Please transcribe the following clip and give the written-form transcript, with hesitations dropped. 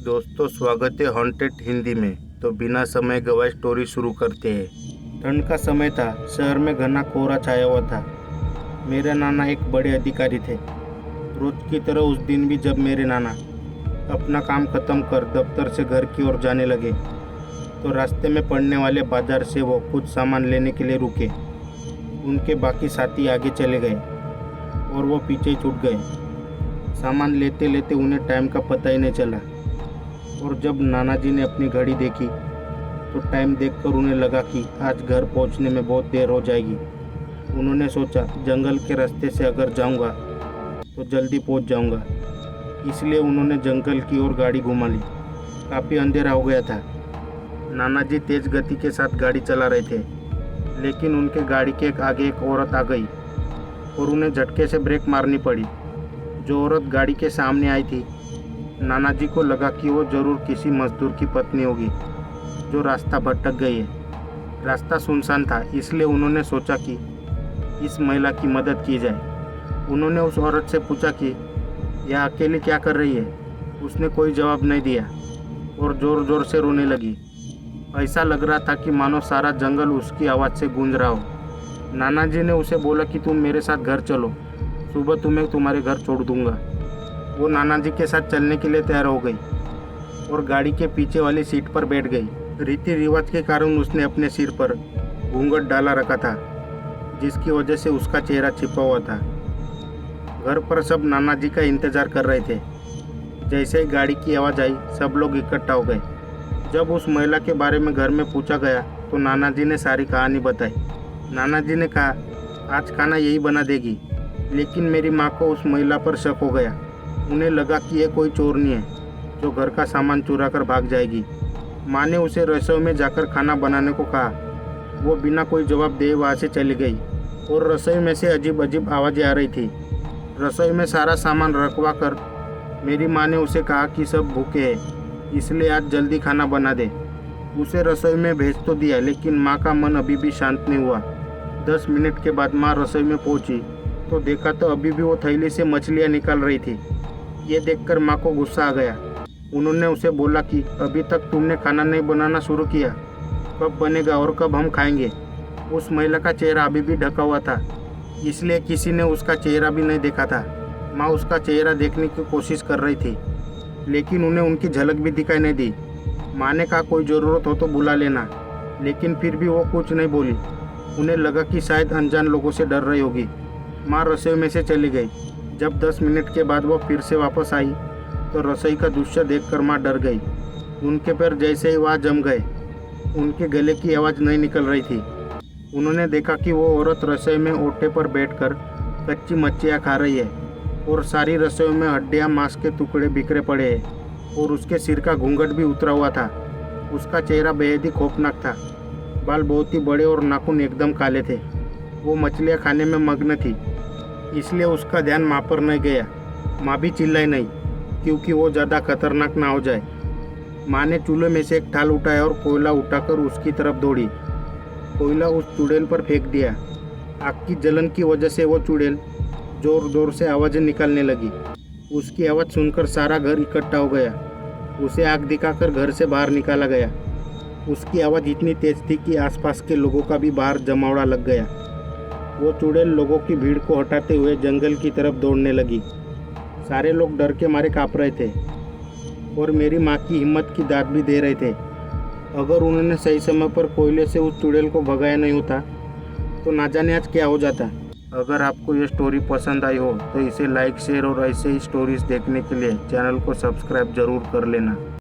दोस्तों, स्वागत है हॉन्टेड हिंदी में। तो बिना समय गवाए स्टोरी शुरू करते हैं। ठंड का समय था। शहर में घना कोहरा छाया हुआ था। मेरे नाना एक बड़े अधिकारी थे। रोज की तरह उस दिन भी जब मेरे नाना अपना काम खत्म कर दफ्तर से घर की ओर जाने लगे तो रास्ते में पड़ने वाले बाजार से वो कुछ सामान लेने के लिए रुके। उनके बाकी साथी आगे चले गए और वो पीछे छूट गए। सामान लेते लेते उन्हें टाइम का पता ही नहीं चला और जब नाना जी ने अपनी घड़ी देखी तो टाइम देखकर उन्हें लगा कि आज घर पहुंचने में बहुत देर हो जाएगी। उन्होंने सोचा जंगल के रास्ते से अगर जाऊंगा तो जल्दी पहुंच जाऊंगा, इसलिए उन्होंने जंगल की ओर गाड़ी घुमा ली। काफ़ी अंधेरा हो गया था। नाना जी तेज गति के साथ गाड़ी चला रहे थे, लेकिन उनके गाड़ी के आगे एक औरत आ गई और उन्हें झटके से ब्रेक मारनी पड़ी। जो औरत गाड़ी के सामने आई थी, नाना जी को लगा कि वो जरूर किसी मजदूर की पत्नी होगी जो रास्ता भटक गई है। रास्ता सुनसान था, इसलिए उन्होंने सोचा कि इस महिला की मदद की जाए। उन्होंने उस औरत से पूछा कि यह अकेली क्या कर रही है। उसने कोई जवाब नहीं दिया और ज़ोर ज़ोर से रोने लगी। ऐसा लग रहा था कि मानो सारा जंगल उसकी आवाज़ से गूंज रहा हो। नाना जी ने उसे बोला कि तुम मेरे साथ घर चलो, सुबह तुम्हें तुम्हारे घर छोड़ दूंगा। वो नाना जी के साथ चलने के लिए तैयार हो गई और गाड़ी के पीछे वाली सीट पर बैठ गई। रीति रिवाज के कारण उसने अपने सिर पर घूंघट डाला रखा था, जिसकी वजह से उसका चेहरा छिपा हुआ था। घर पर सब नाना जी का इंतज़ार कर रहे थे। जैसे ही गाड़ी की आवाज़ आई, सब लोग इकट्ठा हो गए। जब उस महिला के बारे में घर में पूछा गया तो नाना जी ने सारी कहानी बताई। नाना जी ने कहा, आज खाना यही बना देगी। लेकिन मेरी माँ को उस महिला पर शक हो गया। उन्हें लगा कि यह कोई चोरनी है जो घर का सामान चुरा कर भाग जाएगी। माँ ने उसे रसोई में जाकर खाना बनाने को कहा। वो बिना कोई जवाब दिए वहाँ से चली गई और रसोई में से अजीब अजीब आवाज़ें आ रही थी। रसोई में सारा सामान रखवा कर मेरी माँ ने उसे कहा कि सब भूखे हैं, इसलिए आज जल्दी खाना बना दे। उसे रसोई में भेज तो दिया, लेकिन माँ का मन अभी भी शांत नहीं हुआ। 10 मिनट के बाद माँ रसोई में पहुँची तो देखा तो अभी भी वो थैली से मछलियाँ निकाल रही थी। ये देखकर माँ को गुस्सा आ गया। उन्होंने उसे बोला कि अभी तक तुमने खाना नहीं बनाना शुरू किया, कब बनेगा और कब हम खाएंगे। उस महिला का चेहरा अभी भी ढका हुआ था, इसलिए किसी ने उसका चेहरा भी नहीं देखा था। माँ उसका चेहरा देखने की कोशिश कर रही थी, लेकिन उन्हें उनकी झलक भी दिखाई नहीं दी। माँ ने कहा कोई ज़रूरत हो तो बुला लेना, लेकिन फिर भी वो कुछ नहीं बोली। उन्हें लगा कि शायद अनजान लोगों से डर रही होगी। माँ रसोई में से चली गई। जब 10 मिनट के बाद वो फिर से वापस आई तो रसोई का दृश्य देखकर माँ डर गई। उनके पैर जैसे ही वहाँ जम गए, उनके गले की आवाज़ नहीं निकल रही थी। उन्होंने देखा कि वो औरत रसोई में ओटे पर बैठकर कच्ची मच्छियाँ खा रही है और सारी रसोई में हड्डियाँ, मांस के टुकड़े बिखरे पड़े हैं और उसके सिर का घूंघट भी उतरा हुआ था। उसका चेहरा बेहद ही खौफनाक था। बाल बहुत ही बड़े और नाखून एकदम काले थे। वो मछलियाँ खाने में मग्न थी, इसलिए उसका ध्यान माँ पर नहीं गया। माँ भी चिल्लाई नहीं, क्योंकि वो ज़्यादा खतरनाक ना हो जाए। माँ ने चूल्हे में से एक थाल उठाया और कोयला उठाकर उसकी तरफ दौड़ी। कोयला उस चुड़ैल पर फेंक दिया। आग की जलन की वजह से वो चुड़ैल ज़ोर ज़ोर से आवाज़ें निकालने लगी। उसकी आवाज़ सुनकर सारा घर इकट्ठा हो गया। उसे आग दिखाकर घर से बाहर निकाला गया। उसकी आवाज़ इतनी तेज थी कि आसपास के लोगों का भी बाहर जमावड़ा लग गया। वो चुड़ैल लोगों की भीड़ को हटाते हुए जंगल की तरफ दौड़ने लगी। सारे लोग डर के मारे काँप रहे थे और मेरी माँ की हिम्मत की दाद भी दे रहे थे। अगर उन्होंने सही समय पर कोयले से उस चुड़ैल को भगाया नहीं होता तो ना जाने आज क्या हो जाता। अगर आपको ये स्टोरी पसंद आई हो तो इसे लाइक, शेयर और ऐसे ही स्टोरीज देखने के लिए चैनल को सब्सक्राइब जरूर कर लेना।